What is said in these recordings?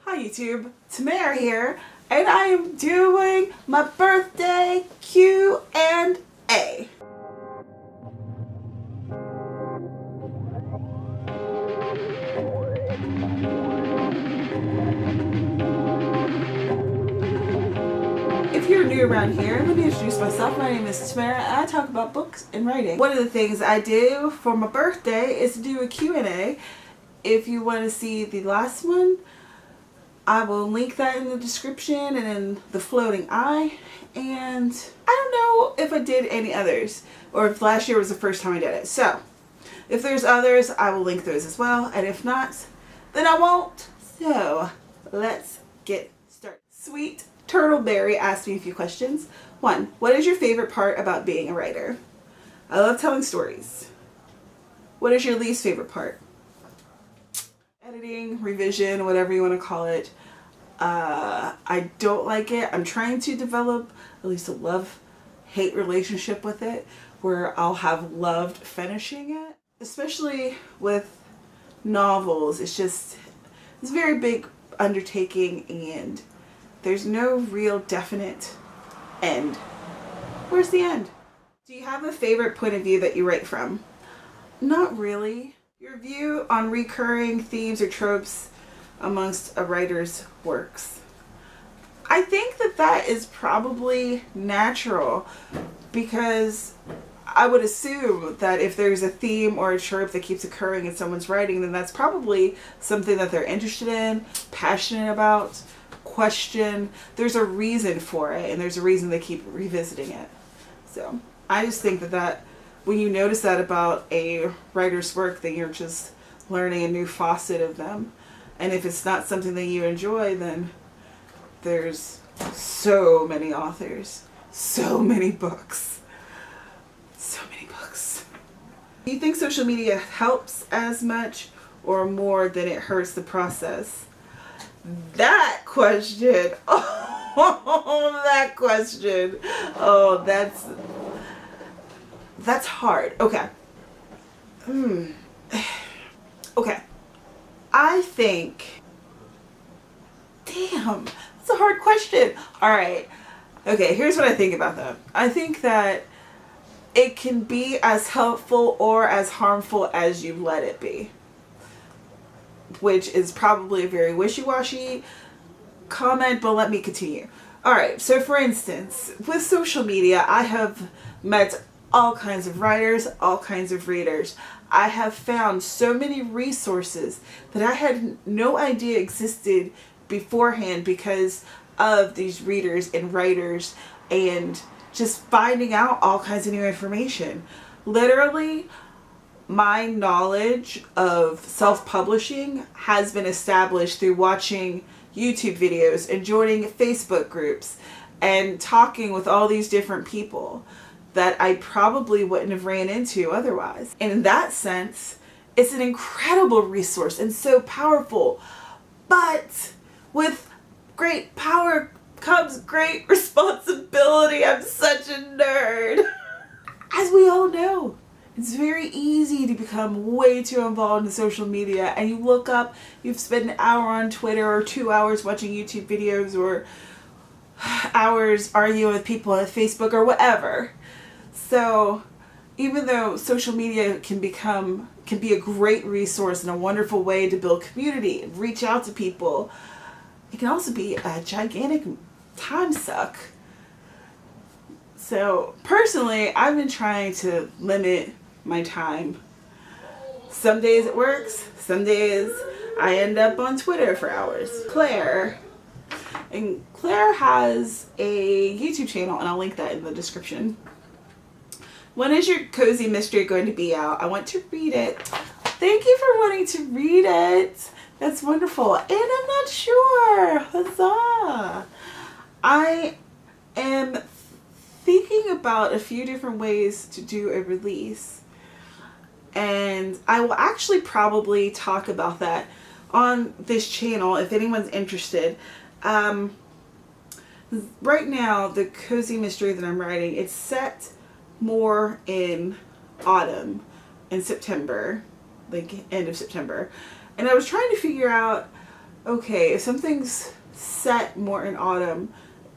Hi YouTube, Tamara here, and I am doing my birthday Q&A. If you're new around here, let me introduce myself. My name is Tamara, and I talk about books and writing. One of the things I do for my birthday is to do a Q&A. If you want to see the last one, I will link that in the description and in the floating eye. And I don't know if I did any others or if last year was the first time I did it. So if there's others, I will link those as well. And if not, then I won't. So let's get started. Sweet Turtleberry asked me a few questions. 1. What is your favorite part about being a writer? I love telling stories. What is your least favorite part? Editing, revision, whatever you want to call it. I don't like it. I'm trying to develop at least a love-hate relationship with it, where I'll have loved finishing it. Especially with novels, it's a very big undertaking and there's no real definite end. Where's the end? Do you have a favorite point of view that you write from? Not really. Your view on recurring themes or tropes amongst a writer's works. I think that is probably natural, because I would assume that if there's a theme or a trope that keeps occurring in someone's writing, then that's probably something that they're interested in, passionate about, question. There's a reason for it, and there's a reason they keep revisiting it. So I just think that when you notice that about a writer's work, then you're just learning a new facet of them. And if it's not something that you enjoy, then there's so many authors, so many books, so many books. Do you think social media helps as much or more than it hurts the process? That question, oh, that question, oh, that's hard. Okay. Okay. I think, damn, that's a hard question. All right. Okay, here's what I think about that. I think that it can be as helpful or as harmful as you let it be, which is probably a very wishy-washy comment, but let me continue. All right. So for instance, with social media, I have met all kinds of writers, all kinds of readers. I have found so many resources that I had no idea existed beforehand because of these readers and writers, and just finding out all kinds of new information. Literally, my knowledge of self-publishing has been established through watching YouTube videos and joining Facebook groups and talking with all these different people that I probably wouldn't have ran into otherwise. And in that sense, it's an incredible resource and so powerful. But with great power comes great responsibility. I'm such a nerd. As we all know, it's very easy to become way too involved in social media, and you look up, you've spent an hour on Twitter or 2 hours watching YouTube videos or hours arguing with people on Facebook or whatever. So even though social media can be a great resource and a wonderful way to build community and reach out to people, it can also be a gigantic time suck. So personally, I've been trying to limit my time. Some days it works, some days I end up on Twitter for hours. Clare has a YouTube channel, and I'll link that in the description. When is your cozy mystery going to be out? I want to read it. Thank you for wanting to read it. That's wonderful. And I'm not sure. Huzzah. I am thinking about a few different ways to do a release. And I will actually probably talk about that on this channel if anyone's interested. Right now, the cozy mystery that I'm writing, it's set more in autumn, in September, like end of September. And I was trying to figure out, okay, if something's set more in autumn,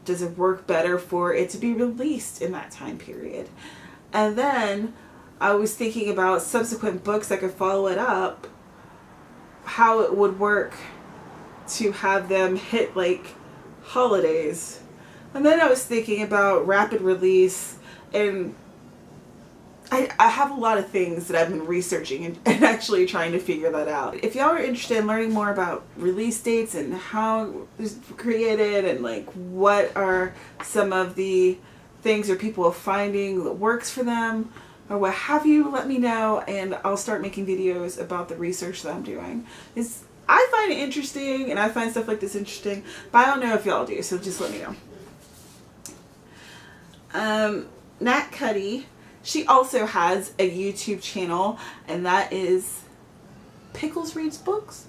does it work better for it to be released in that time period? And then I was thinking about subsequent books that could follow it up, how it would work to have them hit like holidays. And then I was thinking about rapid release, and I have a lot of things that I've been researching and actually trying to figure that out. If y'all are interested in learning more about release dates and how it's created and like what are some of the things that people are finding that works for them or what have you, let me know and I'll start making videos about the research that I'm doing. I find it interesting and I find stuff like this interesting, but I don't know if y'all do, so just let me know. Nat Cuddy, she also has a YouTube channel, and that is Pickles Reads Books.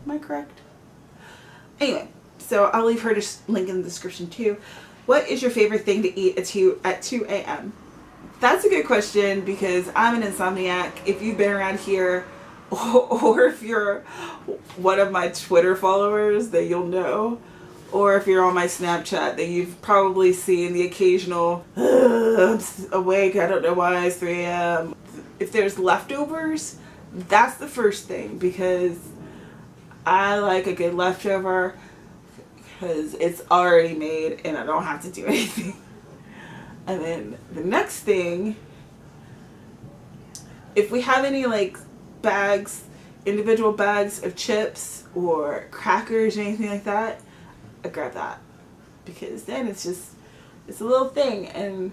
Am I correct? Anyway, so I'll leave her link in the description too. What is your favorite thing to eat at 2 a.m.? That's a good question because I'm an insomniac. If you've been around here, or if you're one of my Twitter followers, then you'll know. Or if you're on my Snapchat, then you've probably seen the occasional, I'm awake, I don't know why it's 3 a.m. If there's leftovers, that's the first thing because I like a good leftover because it's already made and I don't have to do anything. And then the next thing, if we have any like bags, individual bags of chips or crackers or anything like that, I grab that because then it's a little thing and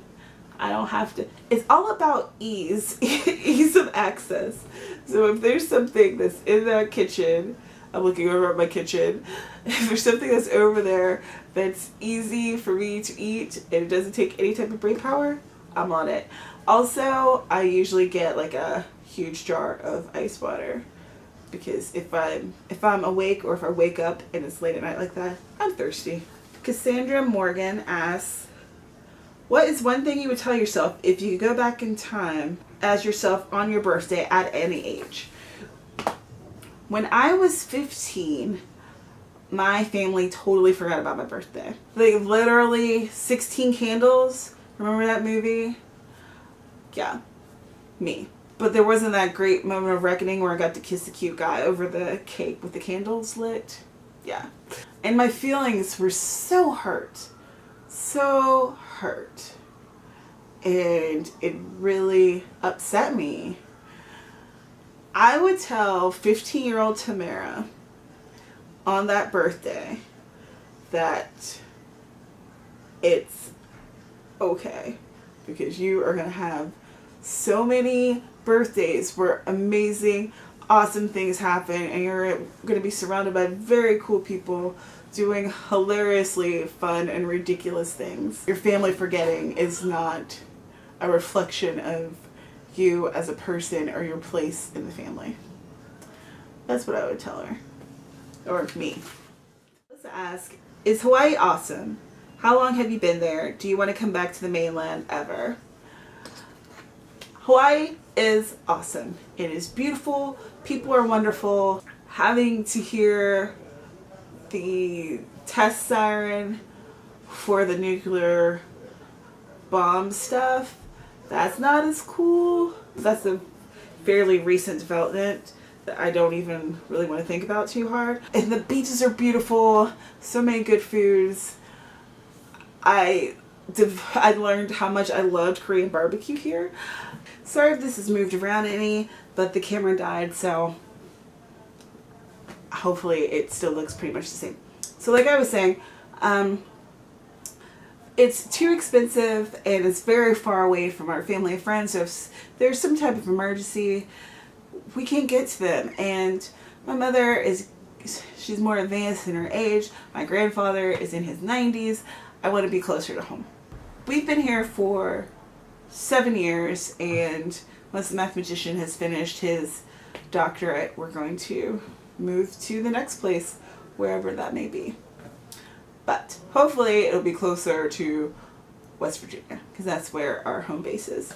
I don't have to. It's all about ease ease of access. So if there's something that's in the kitchen, I'm looking over at my kitchen, if there's something that's over there that's easy for me to eat and it doesn't take any type of brain power, I'm on it. Also, I usually get like a huge jar of ice water because if I'm awake or if I wake up and it's late at night like that, I'm thirsty. Cassandra Morgan asks, what is one thing you would tell yourself if you could go back in time as yourself on your birthday at any age? When I was 15, my family totally forgot about my birthday. Like literally 16 candles. Remember that movie? Yeah, me. But there wasn't that great moment of reckoning where I got to kiss the cute guy over the cake with the candles lit. Yeah. And my feelings were so hurt. So hurt. And it really upset me. I would tell 15-year-old Tamara on that birthday that it's okay because you are going to have so many birthdays where amazing, awesome things happen and you're going to be surrounded by very cool people doing hilariously fun and ridiculous things. Your family forgetting is not a reflection of you as a person or your place in the family. That's what I would tell her. Or me. Let's ask, is Hawaii awesome? How long have you been there? Do you want to come back to the mainland ever? Hawaii is awesome. It is beautiful. People are wonderful. Having to hear the test siren for the nuclear bomb stuff, that's not as cool. That's a fairly recent development that I don't even really want to think about too hard. And the beaches are beautiful. So many good foods. I learned how much I loved Korean barbecue here. Sorry if this has moved around any, but the camera died, so hopefully it still looks pretty much the same. So like I was saying, it's too expensive and it's very far away from our family and friends. So if there's some type of emergency, we can't get to them. And my mother she's more advanced in her age. My grandfather is in his 90s. I want to be closer to home. We've been here for 7 years, and once the mathematician has finished his doctorate, we're going to move to the next place, wherever that may be. But hopefully it'll be closer to West Virginia, because that's where our home base is.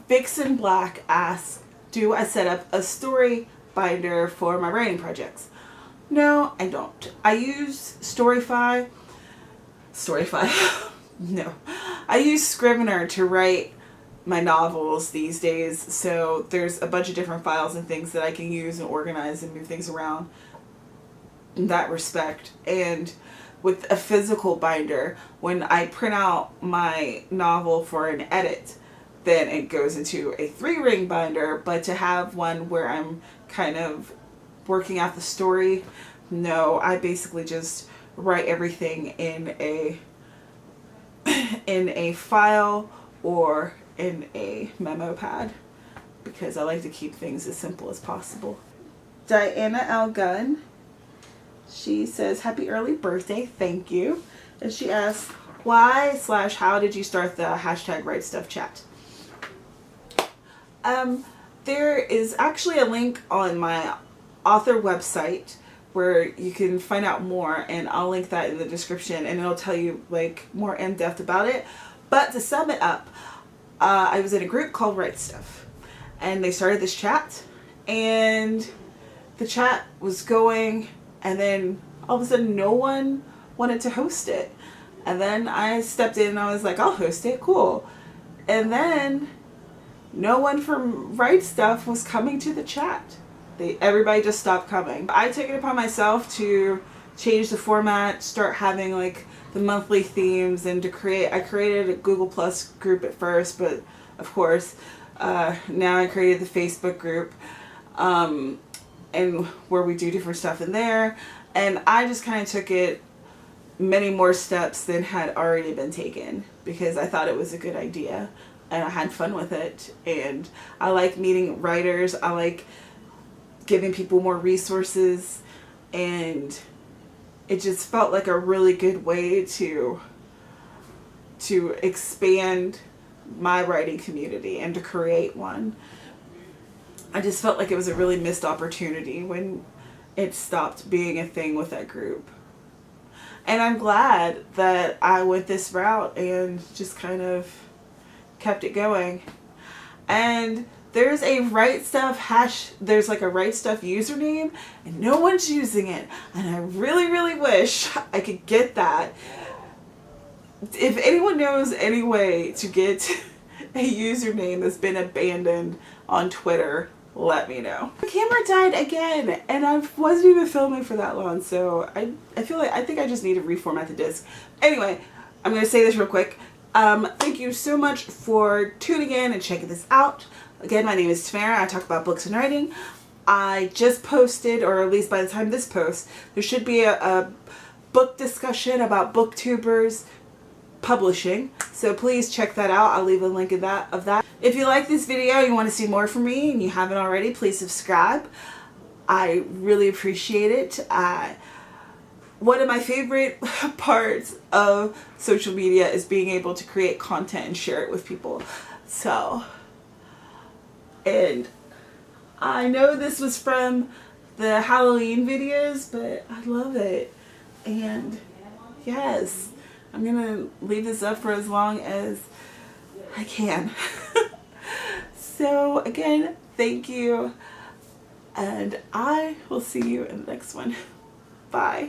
Vixen Black asks, do I set up a story binder for my writing projects? No, I don't. I use Storyfy. No. I use Scrivener to write my novels these days, so there's a bunch of different files and things that I can use and organize and move things around in that respect. And with a physical binder, when I print out my novel for an edit, then it goes into a 3-ring binder. But to have one where I'm kind of working out the story, no, I basically just write everything in a file or in a memo pad, because I like to keep things as simple as possible. Diana L. Gunn, she says, happy early birthday, thank you. And she asks, why/how did you start the hashtag Rite Stuff chat? There is actually a link on my author website where you can find out more, and I'll link that in the description, and it'll tell you like more in depth about it. But to sum it up, I was in a group called Rite Stuff, and they started this chat, and the chat was going, and then all of a sudden no one wanted to host it. And then I stepped in and I was like, I'll host it, cool. And then no one from Rite Stuff was coming to the chat. Everybody just stopped coming. I took it upon myself to change the format, start having like the monthly themes, and I created a Google Plus group at first, but of course now I created the Facebook group, and where we do different stuff in there. And I just kind of took it many more steps than had already been taken, because I thought it was a good idea and I had fun with it, and I like meeting writers, I like giving people more resources, and it just felt like a really good way to expand my writing community and to create one. I just felt like it was a really missed opportunity when it stopped being a thing with that group. And I'm glad that I went this route and just kind of kept it going. And there's a Rite Stuff there's like a Rite Stuff username, and no one's using it. And I really, really wish I could get that. If anyone knows any way to get a username that's been abandoned on Twitter, let me know. The camera died again, and I wasn't even filming for that long, so I think I just need to reformat the disc. Anyway, I'm going to say this real quick. Thank you so much for tuning in and checking this out. Again, my name is Tamara. I talk about books and writing. I just posted, or at least by the time this posts, there should be a book discussion about booktubers publishing, so please check that out. I'll leave a link of that. If you like this video, you want to see more from me, and you haven't already, please subscribe. I really appreciate it. One of my favorite parts of social media is being able to create content and share it with people. So, and I know this was from the Halloween videos, but I love it. And yes, I'm gonna leave this up for as long as I can. So again, thank you, and I will see you in the next one. Bye.